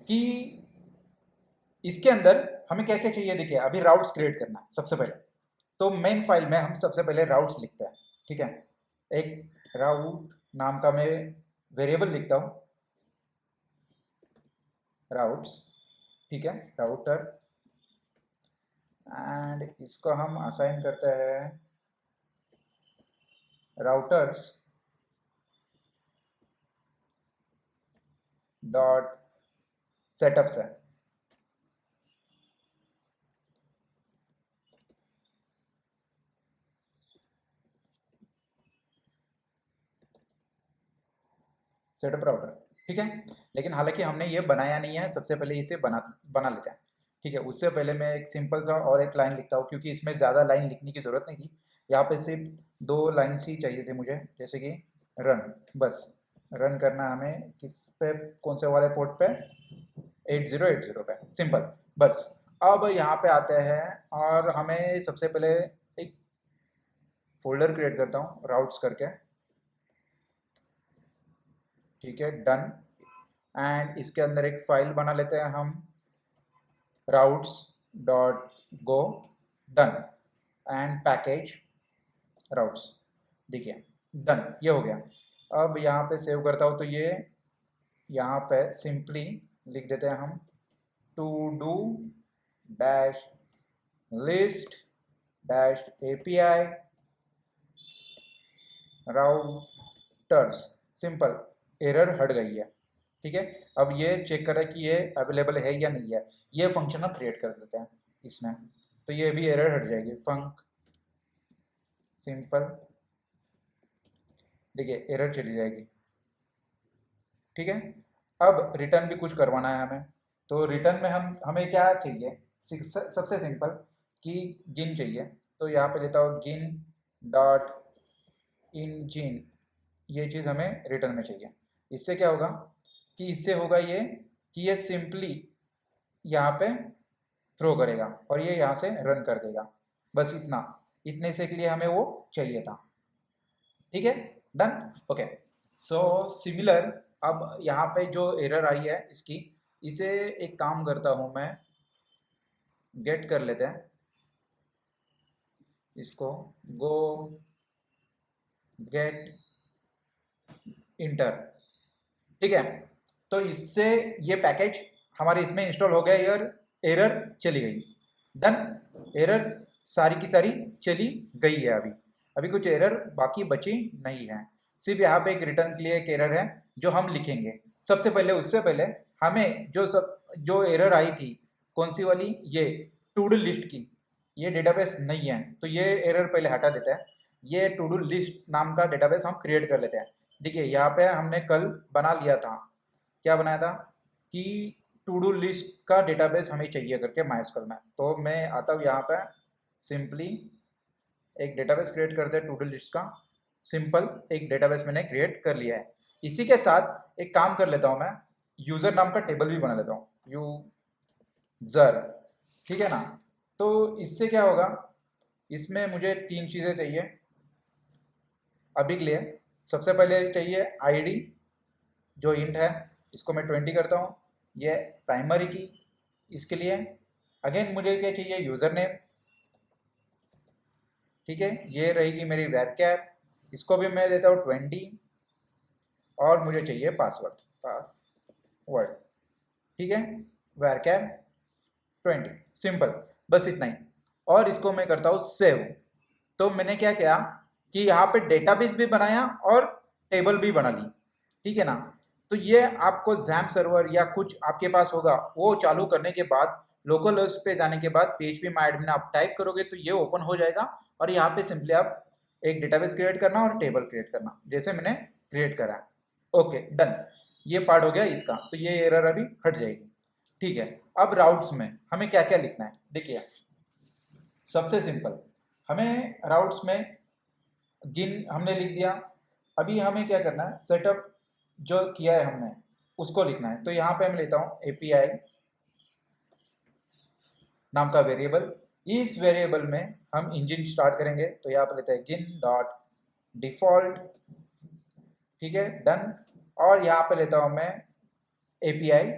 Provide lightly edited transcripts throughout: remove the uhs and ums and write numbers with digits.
कि इसके अंदर हमें क्या क्या चाहिए। देखिए अभी राउट्स क्रिएट करना है सबसे पहले, तो मेन फाइल में हम सबसे पहले राउट्स लिखते हैं। ठीक है, एक राउट नाम का मैं वेरिएबल लिखता हूँ, राउट्स। ठीक है, राउटर, एंड इसको हम असाइन करते हैं राउटर्स डॉट सेटअप से। सेटअप राउटर, ठीक है। लेकिन हालांकि हमने ये बनाया नहीं है, सबसे पहले इसे बना बना लेते हैं। ठीक है, उससे पहले मैं एक सिंपल सा और एक लाइन लिखता हूँ, क्योंकि इसमें ज़्यादा लाइन लिखने की ज़रूरत नहीं थी। यहाँ पे सिर्फ 2 लाइन्स ही चाहिए थे मुझे, जैसे कि रन, बस। रन करना हमें किस पे, कौन से वाले पोर्ट पे, 8080 पे, सिंपल, बस। अब यहाँ पे आते हैं और हमें सबसे पहले एक फोल्डर क्रिएट करता हूँ राउट्स करके। ठीक है, डन। एंड इसके अंदर एक फाइल बना लेते हैं हम, routes dot go, done. And package routes, देखिए डन, ये हो गया। अब यहाँ पे सेव करता हूँ तो ये यहाँ पे सिंपली लिख देते हैं हम, to do dash list dash API routers, simple. Error हट गई है। ठीक है, अब ये चेक करें कि ये अवेलेबल है या नहीं है। ये फंक्शन हम क्रिएट कर देते हैं इसमें, तो ये भी एरर हट जाएगी। फंक सिंपल, देखिए एरर चली जाएगी। ठीक है, अब रिटर्न भी कुछ करवाना है हमें, तो रिटर्न में हमें क्या चाहिए, सबसे सिंपल कि जिन चाहिए। तो यहाँ पे लेता हूँ जिन डॉट इन जिन, ये चीज़ हमें रिटर्न में चाहिए। इससे क्या होगा कि इससे होगा ये कि ये सिंपली यहाँ पे थ्रो करेगा और ये यहाँ से रन कर देगा, बस इतना। इतने से के लिए हमें वो चाहिए था। ठीक है, डन, ओके। सो सिमिलर, अब यहाँ पे जो एरर आई है इसकी, इसे एक काम करता हूँ मैं, गेट कर लेते हैं इसको, गो गेट इंटर। ठीक है, तो इससे ये पैकेज हमारे इसमें इंस्टॉल हो गया, यार एरर चली गई। डन, एरर सारी की सारी चली गई है। अभी अभी कुछ एरर बाकी बची नहीं है, सिर्फ यहाँ पे एक रिटर्न के लिए एक एरर है जो हम लिखेंगे सबसे पहले। उससे पहले हमें जो एरर आई थी, कौन सी वाली, ये टू डू लिस्ट की, ये डेटाबेस नहीं है, तो ये एरर पहले हटा देता है। ये टू डू लिस्ट नाम का डेटाबेस हम क्रिएट कर लेते हैं। देखिए यहाँ पे हमने कल बना लिया था, क्या बनाया था कि टू डू लिस्ट का डेटाबेस हमें चाहिए करके माइस्क्ल में। तो मैं आता हूँ यहाँ पे, सिंपली एक डेटाबेस क्रिएट करते हैं टू डू लिस्ट का। सिंपल एक डेटाबेस मैंने क्रिएट कर लिया है। इसी के साथ एक काम कर लेता हूँ मैं, यूजर नाम का टेबल भी बना लेता हूँ, यूजर। ठीक है ना, तो इससे क्या होगा, इसमें मुझे 3 चीज़ें चाहिए अभी के लिए। सबसे पहले चाहिए आईडी, जो इंट है, इसको मैं 20 करता हूँ, ये प्राइमरी की इसके लिए। अगेन मुझे क्या चाहिए, यूज़र नेम। ठीक है, ये रहेगी मेरी वैरकैर, इसको भी मैं देता हूँ 20। और मुझे चाहिए पासवर्ड, पासवर्ड। ठीक है, वैरकैर 20, सिंपल, बस इतना ही। और इसको मैं करता हूँ सेव। तो मैंने क्या किया कि यहाँ पे डेटाबेस भी बनाया और टेबल भी बना ली। ठीक है ना, तो ये आपको जैम सर्वर या कुछ आपके पास होगा, वो चालू करने के बाद लोकल होस्ट पे जाने के बाद php my admin आप टाइप करोगे तो ये ओपन हो जाएगा। और यहाँ पे सिंपली आप एक डेटाबेस क्रिएट करना और टेबल क्रिएट करना, जैसे मैंने क्रिएट करा है। ओके, डन, ये पार्ट हो गया इसका, तो ये एरर अभी हट जाएगी। ठीक है, अब राउट्स में हमें क्या क्या लिखना है, देखिए सबसे सिंपल, हमें राउट्स में गिन हमने लिख दिया। अभी हमें क्या करना है, सेटअप जो किया है हमने उसको लिखना है। तो यहाँ पे मैं लेता हूँ एपीआई नाम का वेरिएबल। इस वेरिएबल में हम इंजन स्टार्ट करेंगे, तो यहाँ पे लेते हैं गिन डॉट डिफॉल्ट। ठीक है, डन। और यहाँ पे लेता हूँ मैं एपीआई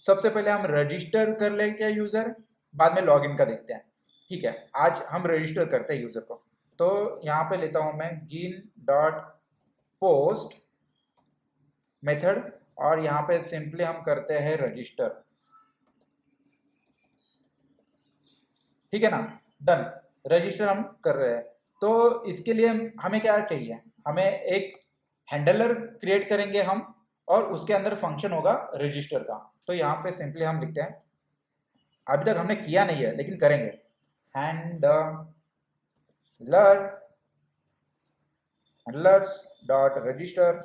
सबसे पहले हम रजिस्टर कर लेंगे यूजर, बाद में लॉगिन का देखते हैं। ठीक है, आज हम रजिस्टर करते हैं यूजर को। तो यहाँ पे लेता हूं मैं gin डॉट पोस्ट मेथड, और यहाँ पे सिंपली हम करते हैं रजिस्टर। ठीक है ना, डन, रजिस्टर हम कर रहे हैं। तो इसके लिए हमें क्या चाहिए, हमें एक हैंडलर क्रिएट करेंगे हम, और उसके अंदर फंक्शन होगा रजिस्टर का। तो यहाँ पे सिंपली हम लिखते हैं, अभी तक हमने किया नहीं है लेकिन करेंगे, हैंडलर्स डॉट रजिस्टर,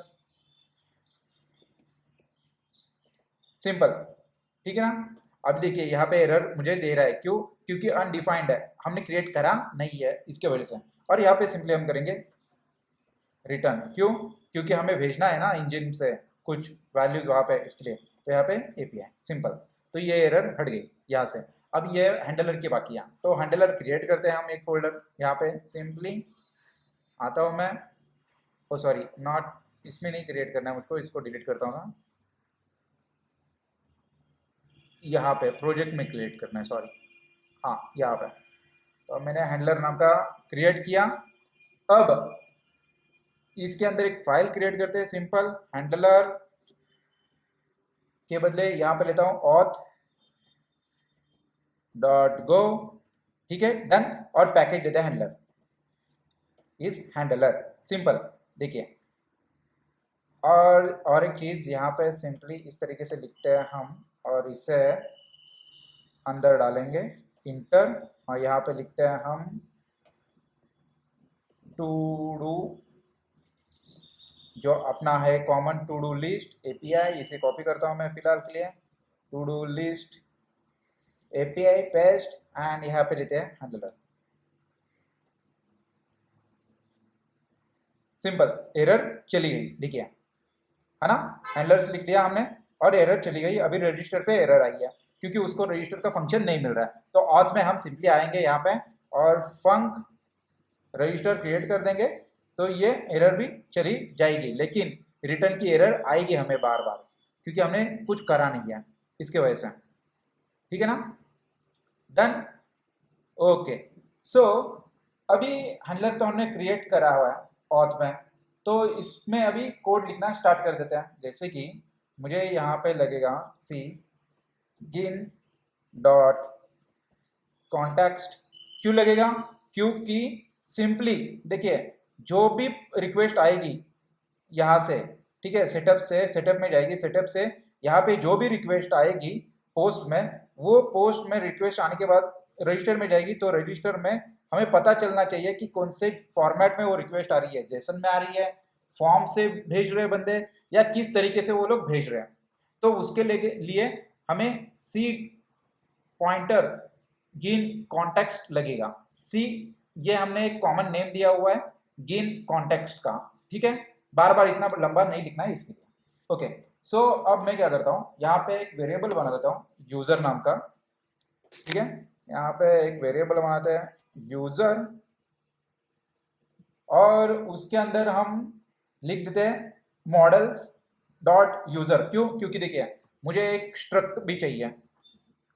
सिंपल। ठीक है ना। अब देखिए यहाँ पे एरर मुझे दे रहा है, क्यों, क्योंकि अनडिफाइंड है, हमने क्रिएट करा नहीं है इसके वजह से। और यहाँ पे सिंपली हम करेंगे रिटर्न, क्यों, क्योंकि हमें भेजना है ना इंजन से कुछ वैल्यूज वहाँ पे, इसके लिए। तो यहाँ पे एपीआई, सिंपल। तो ये एरर हट गई यहाँ से। अब ये हैंडलर की बाकी है, तो हैंडलर क्रिएट करते हैं हम एक फोल्डर। यहाँ पे सिंपली आता हूँ मैं, ओ सॉरी, नॉट, इसमें नहीं क्रिएट करना है मुझको, इसको डिलीट करता हूँ ना, यहाँ पे प्रोजेक्ट में क्रिएट करना है, सॉरी, हाँ यहाँ पे। तो मैंने हैंडलर नाम का क्रिएट किया। अब इसके अंदर एक फाइल क्रिएट करते हैं, सिंपल, हैंडलर के बदले यहाँ पे लेता हूँ auth डॉट गो। ठीक है, डन। और पैकेज देते हैं हैंडलर इज हैंडलर, सिंपल। देखिए, और एक चीज यहाँ पे सिंपली इस तरीके से लिखते हैं हम, और इसे अंदर डालेंगे इंटर, और यहाँ पे लिखते हैं हम टू डू, जो अपना है common to do list API, इसे कॉपी करता हूँ मैं फिलहाल के लिए, to do list API paste, and यहाँ पे देते हैं हैंडलर, सिंपल। एरर चली गई, देखिए, है ना, हैंडलर्स लिख लिया हमने और एरर चली गई। अभी रजिस्टर पे एरर आई है क्योंकि उसको रजिस्टर का फंक्शन नहीं मिल रहा है। तो ऑथ में हम सिंपली आएंगे यहाँ पे और फंक रजिस्टर क्रिएट कर देंगे, तो ये एरर भी चली जाएगी, लेकिन रिटर्न की एरर आएगी हमें बार बार, क्योंकि हमने कुछ करा नहीं है इसके वजह से। ठीक है ना, डन, ओके। सो अभी हैंडलर तो हमने क्रिएट करा हुआ है ऑथ में, तो इसमें अभी कोड लिखना स्टार्ट कर देते हैं। जैसे कि मुझे यहाँ पे लगेगा सी गिन डॉट कॉन्टेक्स्ट, क्यों लगेगा, क्योंकि सिंपली देखिए, जो भी रिक्वेस्ट आएगी यहाँ से, ठीक है, सेटअप से, सेटअप में जाएगी, सेटअप से यहाँ पे जो भी रिक्वेस्ट आएगी पोस्ट में, वो पोस्ट में रिक्वेस्ट आने के बाद रजिस्टर में जाएगी। तो रजिस्टर में हमें पता चलना चाहिए कि कौन से फॉर्मेट में वो रिक्वेस्ट आ रही है, जेसन में आ रही है, फॉर्म से भेज रहे बंदे, या किस तरीके से वो लोग भेज रहे हैं। तो उसके लिए हमें सी पॉइंटर गिन कॉन्टेक्स्ट लगेगा। सी, ये हमने एक कॉमन नेम दिया हुआ है गिन कॉन्टेक्स्ट का, ठीक है, बार बार इतना लंबा नहीं लिखना है इसके लिए। ओके, सो अब मैं क्या करता हूँ, यहाँ पे एक वेरिएबल बना देता हूँ यूजर नाम का। ठीक है, यहाँ पे एक वेरिएबल बनाते हैं यूजर, और उसके अंदर हम लिख देते हैं मॉडल्स डॉट यूजर, क्यों, क्योंकि देखिए मुझे एक स्ट्रक्ट भी चाहिए।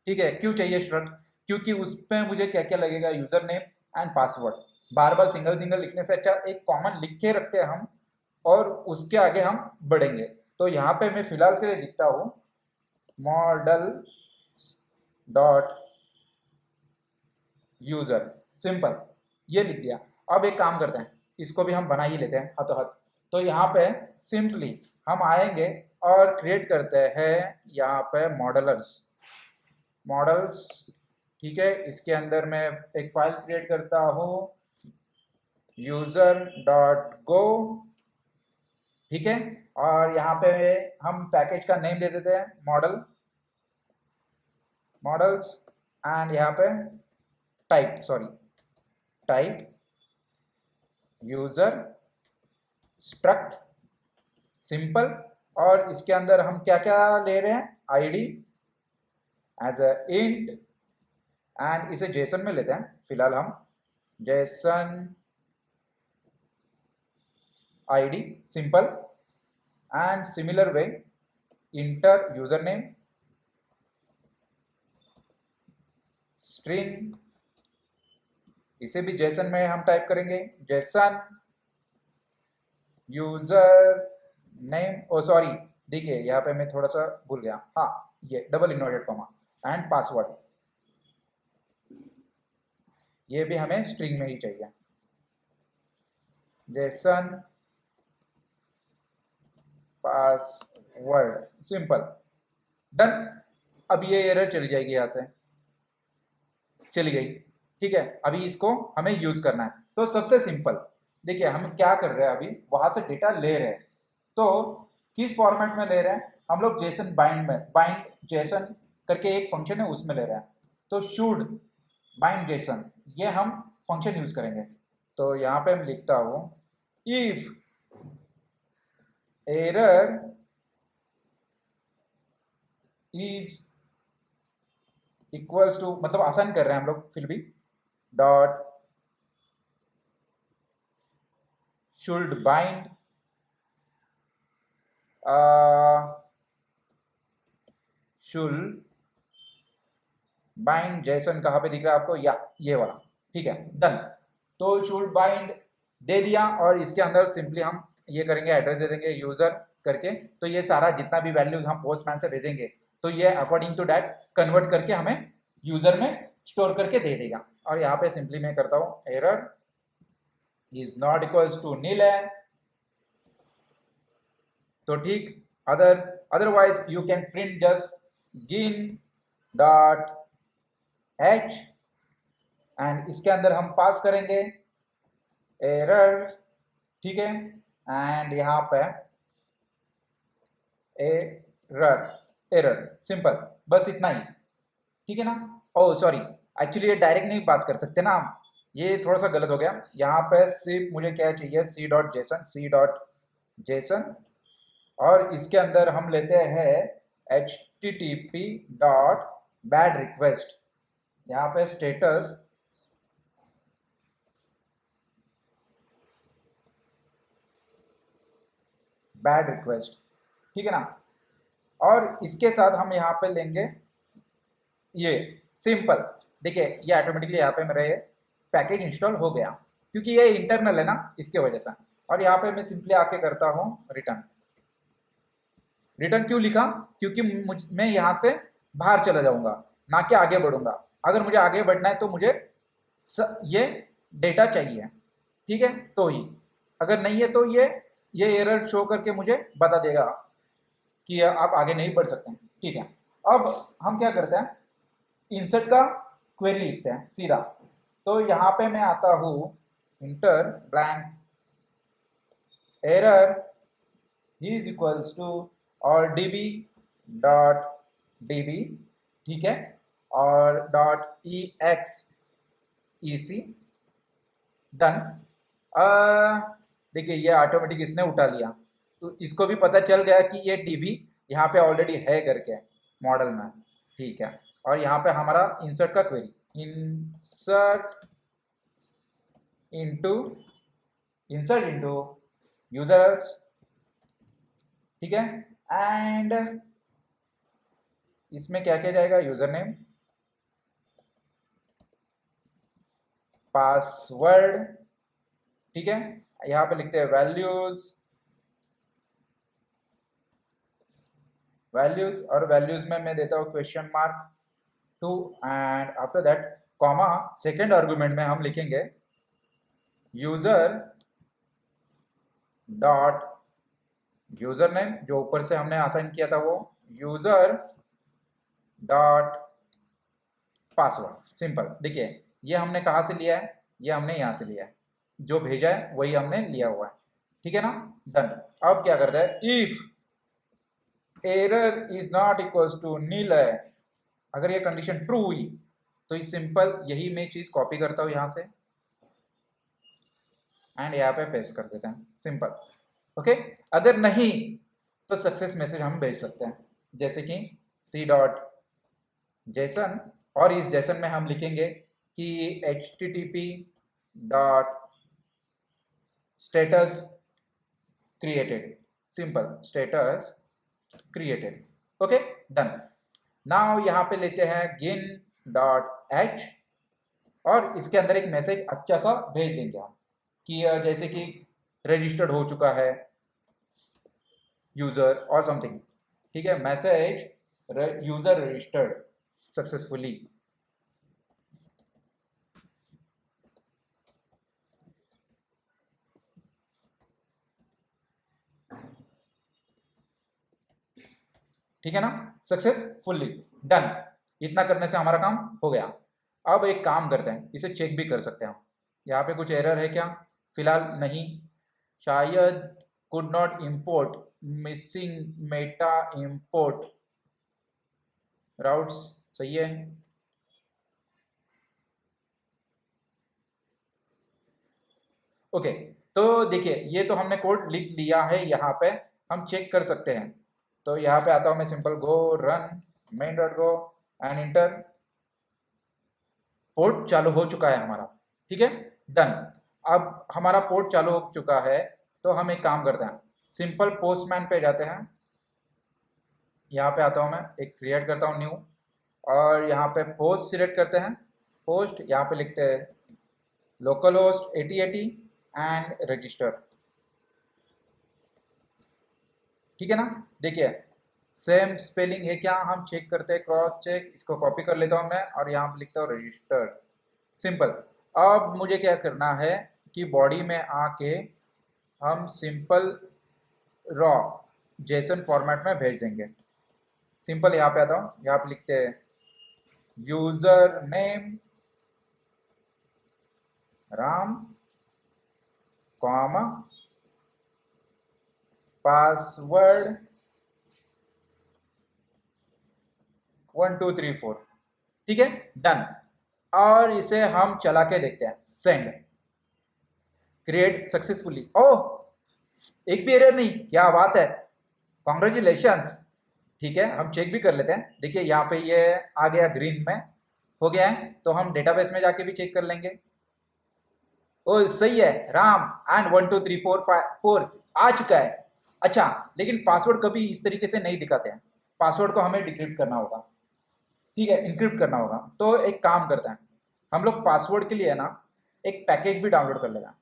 ठीक है, क्यों चाहिए स्ट्रक्ट, क्योंकि उसमें मुझे क्या क्या लगेगा, user name and password. Bar bar single single लिखने से अच्छा एक कॉमन लिख के रखते हैं हम, और उसके आगे हम बढ़ेंगे। तो यहाँ पे मैं फिलहाल के लिए लिखता हूँ मॉडल डॉट यूजर, सिंपल, ये लिख दिया। अब एक काम करते हैं, इसको भी हम बना ही लेते हैं हाथों हाथ। तो यहाँ पे सिंपली हम आएंगे और क्रिएट करते हैं यहाँ पे मॉडलर्स, मॉडल्स। ठीक है, इसके अंदर मैं एक फाइल क्रिएट करता हूँ यूजर डॉट गो। ठीक है, और यहाँ पे हम पैकेज का नेम दे देते हैं मॉडल, मॉडल्स, एंड यहाँ पे type, sorry, type user struct, simple. और इसके अंदर हम क्या क्या ले रहे हैं, ID as a int, and इसे जेसन में लेते हैं फिलहाल हम, JSON ID, simple. And similar way enter user name string, इसे भी जेसन में हम टाइप करेंगे, JSON user name, oh sorry देखिए यहाँ पे मैं थोड़ा सा भूल गया, हाँ ये double inverted comma and password, ये भी हमें स्ट्रिंग में ही चाहिए, जेसन पासवर्ड, सिंपल, डन। अब ये एरर चली जाएगी, यहाँ से चली गई, ठीक है। अभी इसको हमें यूज करना है, तो सबसे सिंपल देखिए हम क्या कर रहे हैं, अभी वहां से डेटा ले रहे हैं, तो किस फॉर्मेट में ले रहे हैं हम लोग, जेसन बाइंड में, बाइंड जेसन करके एक फंक्शन है उसमें ले रहे हैं, तो शुड बाइंड जेसन ये हम फंक्शन यूज करेंगे। तो यहाँ पे मैं लिखता हूँ if error is equals to, मतलब आसान कर रहे हैं हम लोग फिर भी, dot should bind should bind JSON, कहाँ पे दिख रहा है आपको, या ये वाला, ठीक है, डन। तो शुड बाइंड दे दिया, और इसके अंदर सिंपली हम ये करेंगे, एड्रेस दे देंगे यूजर करके, तो ये सारा जितना भी वैल्यूज हम पोस्टमैन से भेजेंगे तो ये अकॉर्डिंग टू दैट कन्वर्ट करके हमें यूजर में स्टोर करके दे देगा। और यहाँ पे सिंपली मैं करता हूँ error is not equals to nil है, तो ठीक, otherwise you can print just gin dot h and इसके अंदर हम पास करेंगे एरर, ठीक है, एंड यहाँ पे एरर, एरर सिंपल, बस इतना ही, ठीक है ना। ओह सॉरी, एक्चुअली ये डायरेक्ट नहीं पास कर सकते ना हम, ये थोड़ा सा गलत हो गया, यहाँ पे सिर्फ मुझे क्या चाहिए, सी डॉट जेसन, और इसके अंदर हम लेते हैं http डॉट बैड रिक्वेस्ट, यहाँ पे स्टेटस बैड रिक्वेस्ट, ठीक है ना। और इसके साथ हम यहाँ पे लेंगे ये सिंपल, देखिए ये ऑटोमेटिकली यहाँ पे मेरा ये पैकेज इंस्टॉल हो गया, क्योंकि ये इंटरनल है ना इसके वजह से। और यहाँ पे मैं सिंपली आके करता हूँ रिटर्न, रिटर्न क्यों लिखा, क्योंकि मैं यहाँ से बाहर चला जाऊंगा, ना कि आगे बढ़ूंगा। अगर मुझे आगे बढ़ना है तो मुझे ये डेटा चाहिए, ठीक है, तो ही, अगर नहीं है तो ये एरर शो करके मुझे बता देगा कि आप आगे नहीं बढ़ सकते हैं, ठीक है। अब हम क्या करते हैं, इंसर्ट का क्वेरी लिखते हैं सीधा, तो यहाँ पे मैं आता हूँ enter blank error is equals to और db डॉट db, ठीक है, और डॉट ex डन। देखिए ये ऑटोमेटिक इसने उठा लिया, तो इसको भी पता चल गया कि ये db यहाँ पे ऑलरेडी है करके मॉडल में, ठीक है। और यहाँ पे हमारा इंसर्ट का क्वेरी, इंसर्ट इनटू यूजर्स, ठीक है, एंड इसमें क्या क्या जाएगा, यूजर नेम, पासवर्ड, ठीक है, यहाँ पे लिखते हैं वैल्यूज, और वैल्यूज में मैं देता हूँ question mark 2 and after that comma, second argument में हम लिखेंगे यूजर डॉट यूजर नेम, जो ऊपर से हमने असाइन किया था वो, यूजर डॉट पासवर्ड, सिंपल। देखिए ये हमने कहाँ से लिया है, ये हमने यहाँ से लिया है, जो भेजा है वही हमने लिया हुआ है, ठीक है ना, डन। अब क्या करता है, if error is not equals to nil है, अगर ये कंडीशन ट्रू हुई तो ये सिंपल, यही मैं चीज कॉपी करता हूँ यहाँ से एंड यहाँ पे पेस्ट कर देते हैं, सिंपल, ओके। अगर नहीं तो सक्सेस मैसेज हम भेज सकते हैं, जैसे कि सी डॉट जेसन, और इस जेसन में हम लिखेंगे कि http dot status created, simple, status created, okay, done. Now यहाँ पे लेते हैं गिन डॉट एच, और इसके अंदर एक मैसेज अच्छा सा भेज देंगे हम कि जैसे कि रजिस्टर्ड हो चुका है यूजर और समथिंग। ठीक है, मैसेज यूजर रजिस्टर्ड सक्सेसफुली। ठीक है ना, सक्सेसफुली डन। इतना करने से हमारा काम हो गया। अब एक काम करते हैं, इसे चेक भी कर सकते हैं हम। यहाँ पे कुछ एरर है क्या? फिलहाल नहीं। शायद could not import, missing Meta import routes, सही है। ओके, तो देखिए ये तो हमने कोड लिख लिया है, यहाँ पे हम चेक कर सकते हैं। तो यहाँ पे आता हूँ मैं, simple go run main dot go and inter. Port चालू हो चुका है हमारा, ठीक है, डन। अब हमारा पोर्ट चालू हो चुका है, तो हम एक काम करते हैं, सिंपल पोस्टमैन पे जाते हैं। यहाँ पे आता हूँ मैं, एक क्रिएट करता हूँ न्यू, और यहाँ पे पोस्ट सिलेक्ट करते हैं। पोस्ट यहाँ पे लिखते हैं लोकल होस्ट 8080 एंड रजिस्टर। ठीक है ना, देखिए सेम स्पेलिंग है क्या, हम चेक करते हैं, क्रॉस चेक। इसको कॉपी कर लेता हूँ मैं और यहाँ पे लिखता हूँ रजिस्टर, सिंपल। अब मुझे क्या करना है कि बॉडी में आके हम सिंपल रॉ जेसन फॉर्मेट में भेज देंगे। सिंपल यहाँ पे आता हूँ, यहाँ पे लिखते हैं user name Ram comma password 1 2 3 4। ठीक है, डन। और इसे हम चला के देखते हैं, सेंड क्रिएट सक्सेसफुली। ओह, एक भी एरर नहीं, क्या बात है, कॉन्ग्रेचुलेशंस। ठीक है, हम चेक भी कर लेते हैं। देखिए यहाँ पे ये आ गया ग्रीन में, हो गया है। तो हम डेटाबेस में जाके भी चेक कर लेंगे। ओ सही है, राम एंड 1 2 3 4 5 4 आ चुका है। अच्छा, लेकिन पासवर्ड कभी इस तरीके से नहीं दिखाते हैं, पासवर्ड को हमें डिक्रिप्ट करना होगा। ठीक है, इनक्रिप्ट करना होगा। तो एक काम करते हैं, हम लोग पासवर्ड के लिए ना एक पैकेज भी डाउनलोड कर लेगा।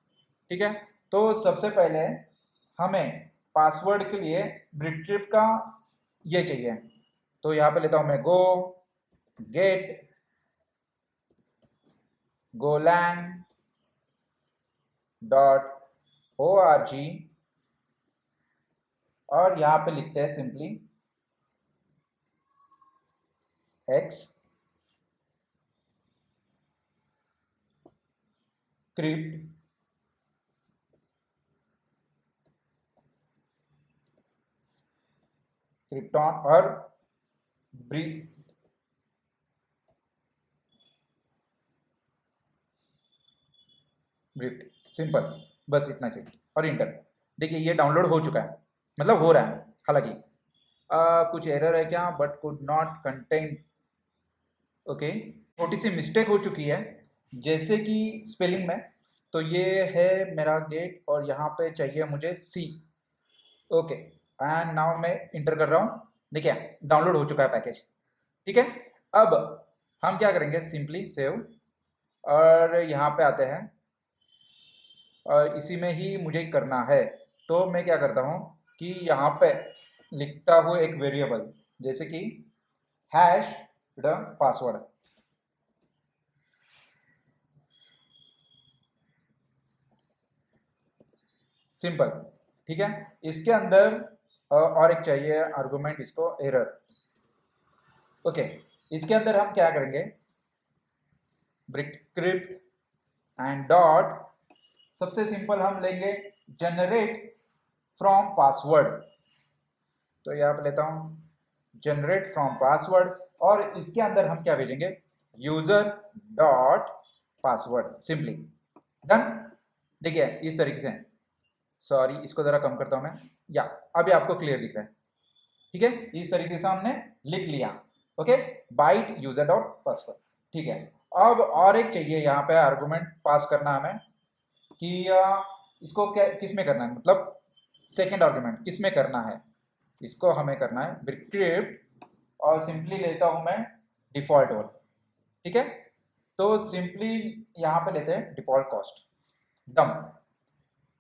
ठीक है, तो सबसे पहले हमें पासवर्ड के लिए डिक्रिप्ट का ये चाहिए। तो यहाँ पे लेता हूँ मैं, गो गेट गोलैंग .org, और यहाँ पे लिखते हैं सिंपली एक्स क्रिप्ट क्रिप्टॉन और ब्रिप्ट, सिंपल, बस इतना से, और इंटर। देखिए ये डाउनलोड हो चुका है, मतलब हो रहा है। हालांकि कुछ एरर है क्या, but could not contain. Okay, छोटी सी मिस्टेक हो चुकी है, जैसे कि स्पेलिंग में। तो ये है मेरा गेट, और यहाँ पे चाहिए मुझे सी। ओके, एंड नाउ मैं इंटर कर रहा हूँ। देखिए डाउनलोड हो चुका है पैकेज। ठीक है, अब हम क्या करेंगे, सिंपली सेव, और यहाँ पे आते हैं, और इसी में ही मुझे करना है। तो मैं क्या करता हूँ कि यहाँ पे लिखता हूँ एक वेरिएबल, जैसे कि हैश द पासवर्ड। सिंपल, ठीक है। इसके अंदर और एक चाहिए आर्गुमेंट, इसको एरर। ओके, इसके अंदर हम क्या करेंगे, ब्रिक्रिप्ट एंड डॉट, सबसे सिंपल हम लेंगे जनरेट फ्रॉम पासवर्ड। तो यहाँ पे लेता हूँ जनरेट फ्रॉम पासवर्ड, और इसके अंदर हम क्या भेजेंगे, user dot password, simply done. देखिए इस तरीके से, सॉरी इसको जरा कम करता हूं मैं, या अभी आपको क्लियर दिख रहा है। ठीक है, इस तरीके से हमने लिख लिया। Okay, byte user dot password. ठीक है, अब और एक चाहिए यहाँ पे आर्गुमेंट पास करना हमें, कि इसको क्या किस में करना है, मतलब सेकेंड आर्गुमेंट किस में करना है। इसको हमें करना है ब्रिक्रिप्ट, और सिंपली लेता हूं मैं डिफॉल्ट वन। ठीक है, तो सिंपली यहाँ पे लेते हैं डिफॉल्ट कॉस्ट,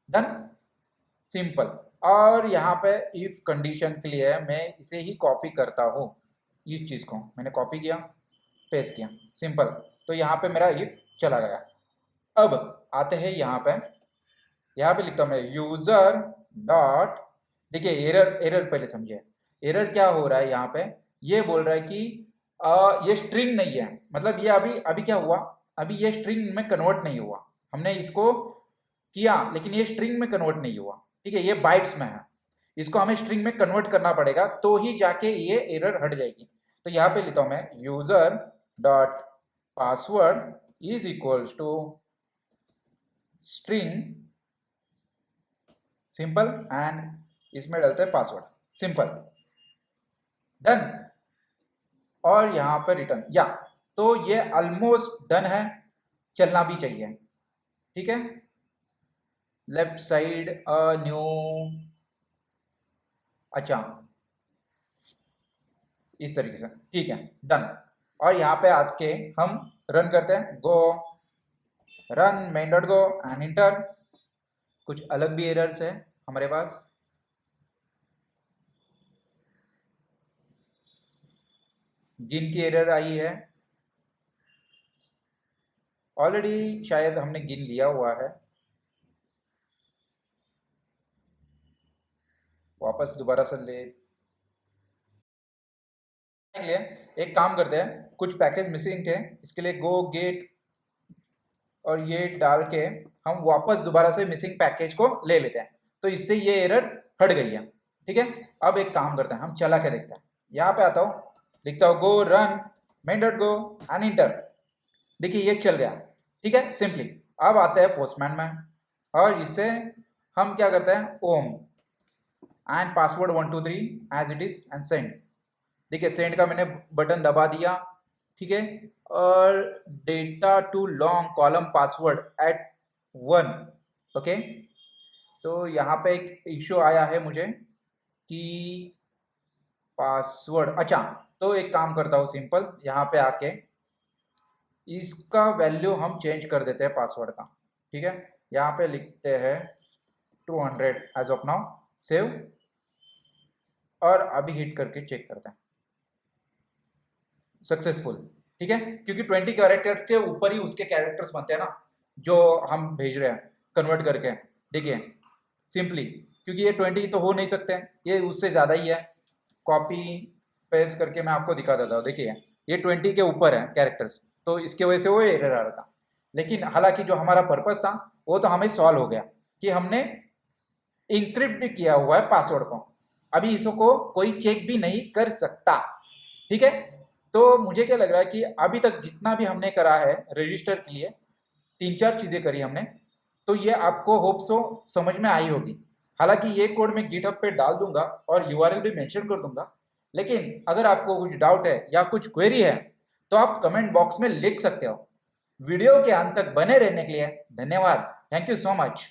डन, सिंपल। और यहाँ पे इफ कंडीशन के लिए मैं इसे ही कॉपी करता हूँ, इस चीज़ को मैंने कॉपी किया, पेस्ट किया, सिंपल। तो यहाँ पे मेरा इफ चला गया। अब आते हैं यहाँ पे लिखता हूँ मैं यूजर डॉट, देखिए एरर पहले समझिए, एरर क्या हो रहा है यहाँ पे, ये बोल रहा है कि ये स्ट्रिंग नहीं है, मतलब ये अभी क्या हुआ, अभी ये स्ट्रिंग में कन्वर्ट नहीं हुआ, हमने इसको किया लेकिन ये स्ट्रिंग में कन्वर्ट नहीं हुआ, ठीक है, ये बाइट्स में है, इसको हमें स्ट्रिंग में कन्वर्ट करना पड़ेगा तो ही जाके ये एरर हट जाएगी। तो यहाँ पे लिखता हूँ मैं user dot password is equals to string, simple, and इसमें डालते हैं पासवर्ड, सिंपल, डन। और यहाँ पर रिटर्न, या तो ये ऑलमोस्ट डन है, चलना भी चाहिए, ठीक है। लेफ्ट साइड न्यू, अच्छा इस तरीके से, ठीक है, डन। और यहाँ पे आके हम रन करते हैं, गो run main dot go and inter. कुछ अलग भी एरर्स है हमारे पास, गिन की एरर आई है, ऑलरेडी शायद हमने गिन लिया हुआ है, वापस दोबारा से ले के लिए एक काम करते हैं, कुछ पैकेज मिसिंग थे, इसके लिए गो गेट और ये डाल के हम वापस दोबारा से मिसिंग पैकेज को ले लेते हैं, तो इससे ये एरर हट गई है, ठीक है। अब एक काम करते हैं, हम चला के देखते हैं, यहाँ पे आता हूँ, लिखता हूँ गो run main dot go and inter, देखिए ये चल गया, ठीक है, सिंपली। अब आते हैं पोस्टमैन में, और इससे हम क्या करते हैं, Om and password 123 as it is and send, देखिए सेंड का मैंने बटन दबा दिया, ठीक है, और data too long column password at 1, okay. तो यहाँ पे एक इश्यू आया है मुझे कि पासवर्ड, अच्छा, तो एक काम करता हूँ, सिंपल यहाँ पे आके इसका वैल्यू हम चेंज कर देते हैं पासवर्ड का, ठीक है। यहाँ पे लिखते हैं 200 एज ऑफ नाउ, सेव, और अभी हिट करके चेक करते हैं, सक्सेसफुल, ठीक है, क्योंकि 20 कैरेक्टर्स के ऊपर ही उसके कैरेक्टर्स बनते हैं ना, जो हम भेज रहे हैं कन्वर्ट करके, देखिए सिंपली, क्योंकि ये 20 तो हो नहीं सकते, ये उससे ज़्यादा ही है, कॉपी पेस्ट करके मैं आपको दिखा देता हूँ, देखिए ये 20 के ऊपर है कैरेक्टर्स, तो इसके वजह से वो एरर आ रहा था। लेकिन हालांकि जो हमारा पर्पस था वो तो हमें सॉल्व हो गया, कि हमने इंक्रिप्ट भी किया हुआ है पासवर्ड को, अभी इसको कोई चेक भी नहीं कर सकता, ठीक है। तो मुझे क्या लग रहा है कि अभी तक जितना भी हमने करा है रजिस्टर के लिए, 3-4 चीज़ें करी हमने, तो ये आपको होप सो समझ में आई होगी। हालांकि ये कोड मैं गिटहब पे डाल दूंगा और यूआरएल भी मेंशन कर दूंगा, लेकिन अगर आपको कुछ डाउट है या कुछ क्वेरी है तो आप कमेंट बॉक्स में लिख सकते हो। वीडियो के अंत तक बने रहने के लिए धन्यवाद, थैंक यू सो मच।